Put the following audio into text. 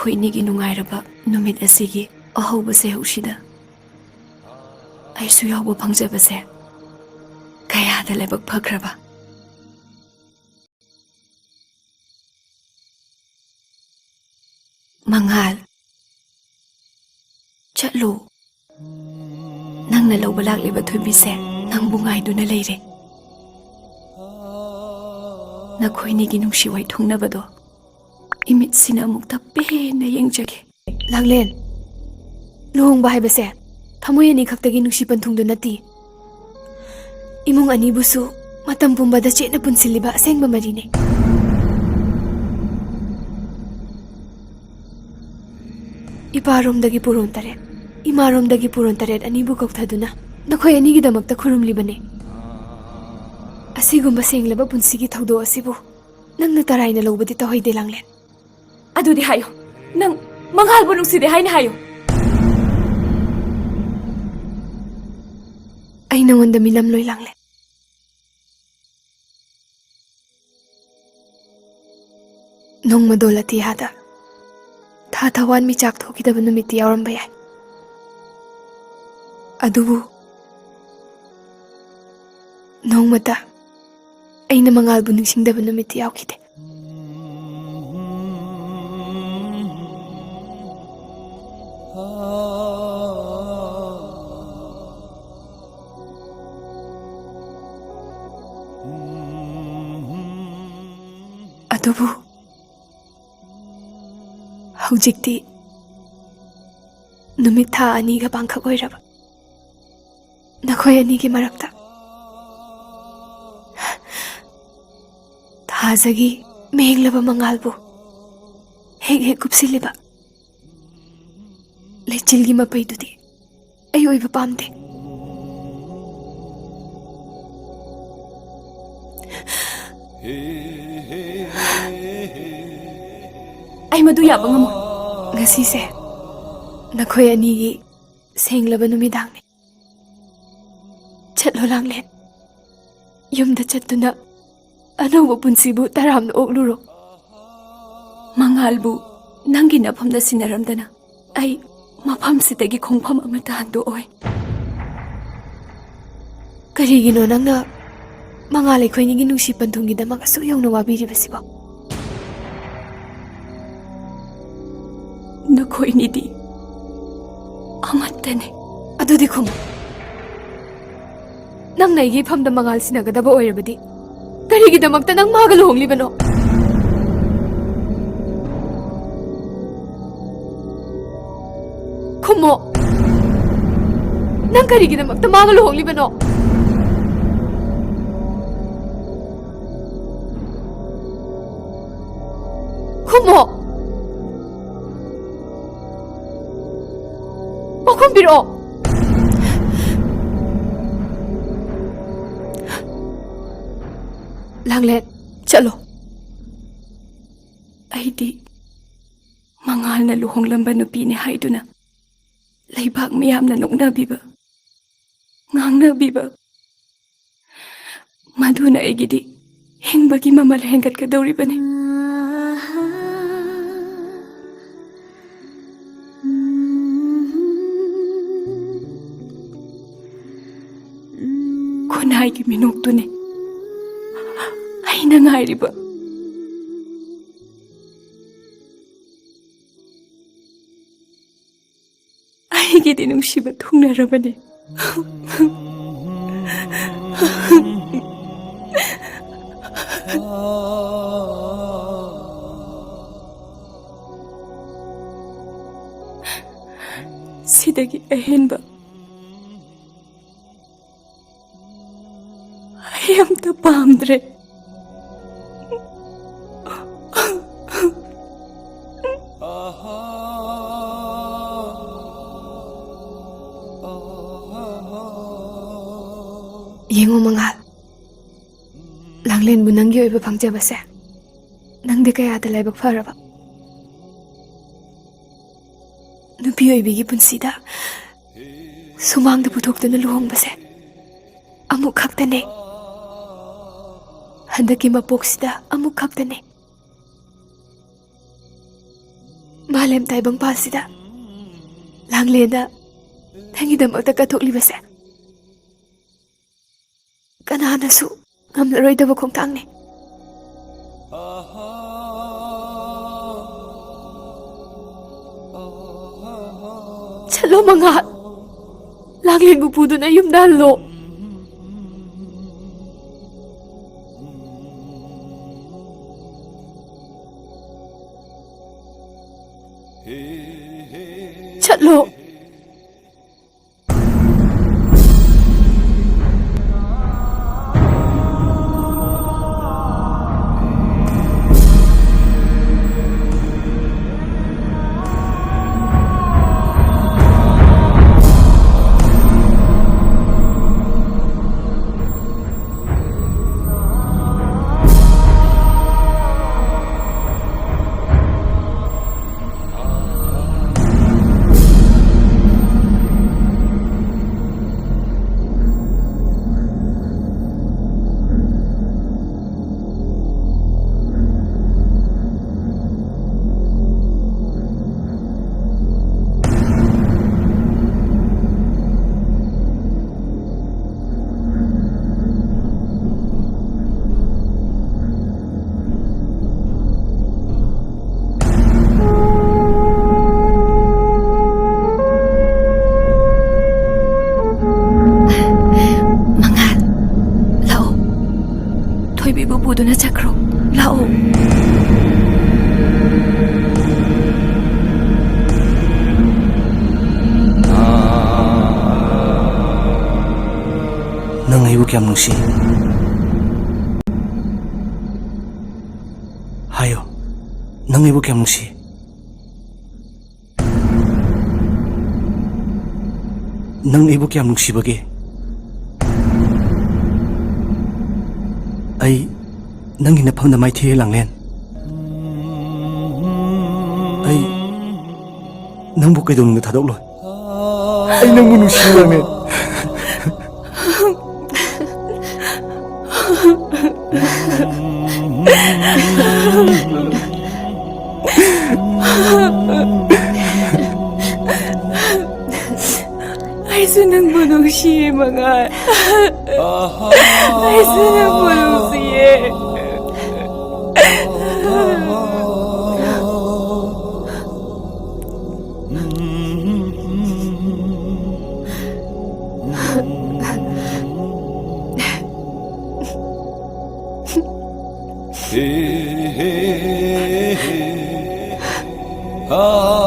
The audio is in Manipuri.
Nakhoinigi nungairaba numit asigi ahawbase haushida aisu yawba phangjabase kayada lebak phakraba Mangal chatlu nangna lawba lakliba thuibise nangbu ngaiduna leire Nakhoinigi nungsiwai thungnabado imit sina amukta pehna yengjage Langlen luhongba haibase thamoy ani khaktagi nungsi panthungdu nati imung ani busu matam pumbada chena punsiliba asengba marine Iparomdagi puron taret imaromdagi puron taret ani bu kokthaduna nakhoy ani gi damakta khurumlibane asigumba senglaba punsigi thawdo asibu nangna taraina lobadi tawhide Langlen Adudi hayo nang mangal bu nungside hayna hayo Ay nangonda milamloy Langlen Nong madolati hada Thathawan mi chak thokidaba numiti yawramba yai Adubu Nong mata Ayna mangal bu ningsingdaba numiti yawkide Adubu Haujikti Numit tha aniga pangkhak oiraba Nakhoy anigi marakta Thazagi mehenglaba mangalbu hek kupsiliba Lechilgi mapaidudi ay oiba pamde Ay madu yaba ngamo ngasi se nakhoy anigi senglaba numidangni chatlo Langlen yumda chattuna anawba punsibu taramna okluro mangalbu nangi nafamda sinaramdana ay mafamsidagi khongpham amata hando oi karigino nangna mangal khoinigi nungsi panthungi damak asu yawna wabiribasibo Nakhoinidi amattane adudi khomo nang naigi phamda mangal sinagadaba oirabadi karigi damakta nang magal honglibano khomo nang karigi damakta magal honglibano khomo Biro Langlen chalo Aidi mangal na luhonglamba nupini haiduna laibak miyamna noknabiba ngangnabiba maduna aigidi hingbagi mamal hengat kadawribane Konai minok tu ne, ay nangairi ba? Ay gidi nung shiba tung narabane. Sidagi ahin ba? Ayam ta pamdre. Yengo mangal. Langlen bu nanggi oiba phangjabase. Nangde kayada laibak faraba. Nupi oibigi punsida. Sumangda puthokduna luhongbase. Amuk khaktane. Handaki mapoksida amuk khaktane. Malem taibang pasida. Langlena, nangidamakta katuklibase. Kananasu, ngamlaroydaba khongthangni. Chalo mga Langlen bupudo na yung dalo. Chalo. Bubudo na chakro. Lao. Nang ibu kiyam nungsi. Hayo. Nang ibu kiyam nungsi. Nang ibu kiyam nungsi bagi. Ay nang hinapam na may tiye Langlen. Ay nang bukay doon na tadok lo. Ay nang munusya Langlen. Ay sunang bunong siya mga. Ay sunang bunong siya. Ah